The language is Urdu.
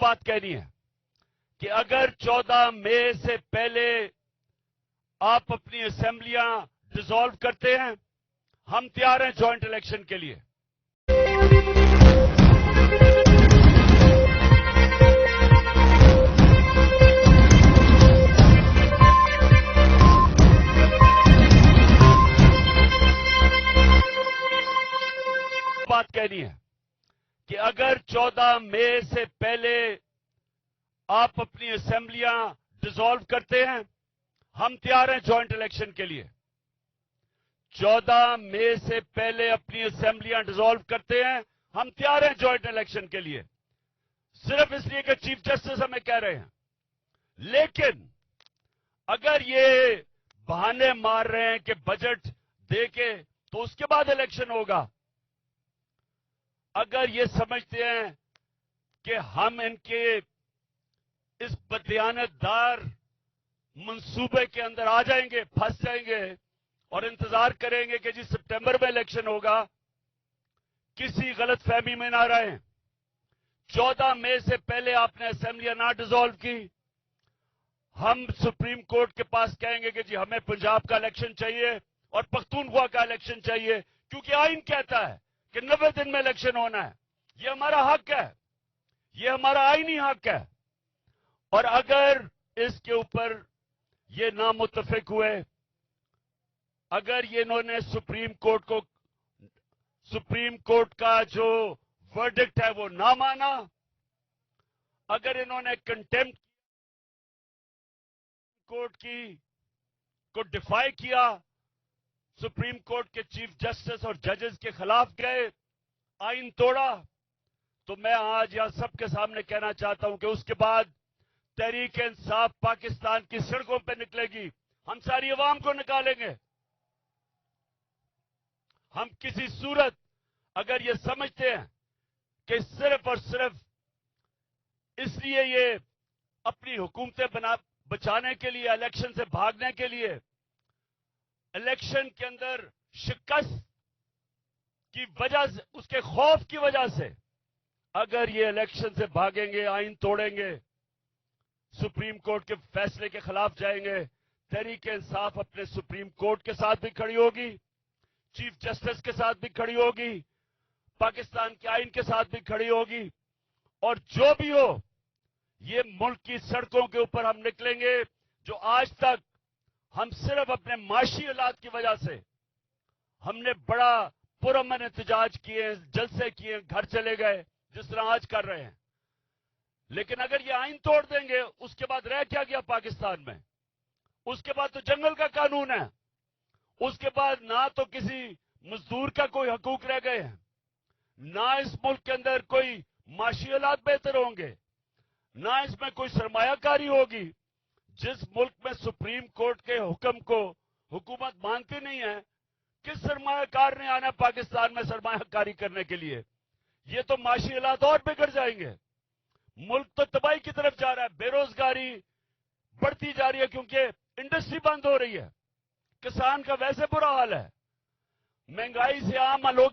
بات کہنی ہے کہ اگر 14 مئی سے پہلے آپ اپنی اسمبلیاں ڈیزالو کرتے ہیں، ہم تیار ہیں جوائنٹ الیکشن کے لیے۔ بات کہنی ہے کہ اگر 14 مئی سے پہلے آپ اپنی اسمبلیاں ڈیزالو کرتے ہیں، ہم تیار ہیں جوائنٹ الیکشن کے لیے۔ 14 مئی سے پہلے اپنی اسمبلیاں ڈیزالو کرتے ہیں، ہم تیار ہیں جوائنٹ الیکشن کے لیے، صرف اس لیے کہ چیف جسٹس ہمیں کہہ رہے ہیں۔ لیکن اگر یہ بہانے مار رہے ہیں کہ بجٹ دے کے تو اس کے بعد الیکشن ہوگا، اگر یہ سمجھتے ہیں کہ ہم ان کے اس بدیانت دار منصوبے کے اندر آ جائیں گے، پھنس جائیں گے اور انتظار کریں گے کہ جی سپٹمبر میں الیکشن ہوگا، کسی غلط فہمی میں نہ رہیں۔ 14 مئی سے پہلے آپ نے اسمبلیاں نہ ڈیزالو کی، ہم سپریم کورٹ کے پاس کہیں گے کہ جی ہمیں پنجاب کا الیکشن چاہیے اور پختونخوا کا الیکشن چاہیے، کیونکہ آئین کہتا ہے کہ 90 دن میں الیکشن ہونا ہے۔ یہ ہمارا حق ہے، یہ ہمارا آئینی حق ہے۔ اور اگر اس کے اوپر یہ نامتفق ہوئے، اگر یہ انہوں نے سپریم کورٹ کا جو ورڈکٹ ہے وہ نہ مانا، اگر انہوں نے کنٹیمپٹ کورٹ کو ڈیفائی کیا، سپریم کورٹ کے چیف جسٹس اور ججز کے خلاف گئے، آئین توڑا، تو میں آج یہاں سب کے سامنے کہنا چاہتا ہوں کہ اس کے بعد تحریک انصاف پاکستان کی سڑکوں پہ نکلے گی، ہم ساری عوام کو نکالیں گے۔ ہم کسی صورت اگر یہ سمجھتے ہیں کہ صرف اور صرف اس لیے یہ اپنی حکومتیں بچانے کے لیے، الیکشن سے بھاگنے کے لیے، الیکشن کے اندر شکست کی وجہ سے، اس کے خوف کی وجہ سے اگر یہ الیکشن سے بھاگیں گے، آئین توڑیں گے، سپریم کورٹ کے فیصلے کے خلاف جائیں گے، تحریک انصاف اپنے سپریم کورٹ کے ساتھ بھی کھڑی ہوگی، چیف جسٹس کے ساتھ بھی کھڑی ہوگی، پاکستان کے آئین کے ساتھ بھی کھڑی ہوگی، اور جو بھی ہو، یہ ملک کی سڑکوں کے اوپر ہم نکلیں گے۔ جو آج تک ہم صرف اپنے معاشی حالات کی وجہ سے ہم نے بڑا پرامن احتجاج کیے، جلسے کیے، گھر چلے گئے، جس طرح آج کر رہے ہیں، لیکن اگر یہ آئین توڑ دیں گے، اس کے بعد رہ کیا گیا پاکستان میں؟ اس کے بعد تو جنگل کا قانون ہے، اس کے بعد نہ تو کسی مزدور کا کوئی حقوق رہ گئے ہیں، نہ اس ملک کے اندر کوئی معاشی حالات بہتر ہوں گے، نہ اس میں کوئی سرمایہ کاری ہوگی۔ جس ملک میں سپریم کورٹ کے حکم کو حکومت مانتی نہیں ہے، کس سرمایہ کار نے آنا پاکستان میں سرمایہ کاری کرنے کے لیے؟ یہ تو معاشی حالات اور بگڑ جائیں گے، ملک تو تباہی کی طرف جا رہا ہے، بے روزگاری بڑھتی جا رہی ہے کیونکہ انڈسٹری بند ہو رہی ہے، کسان کا ویسے برا حال ہے، مہنگائی سے عام لوگ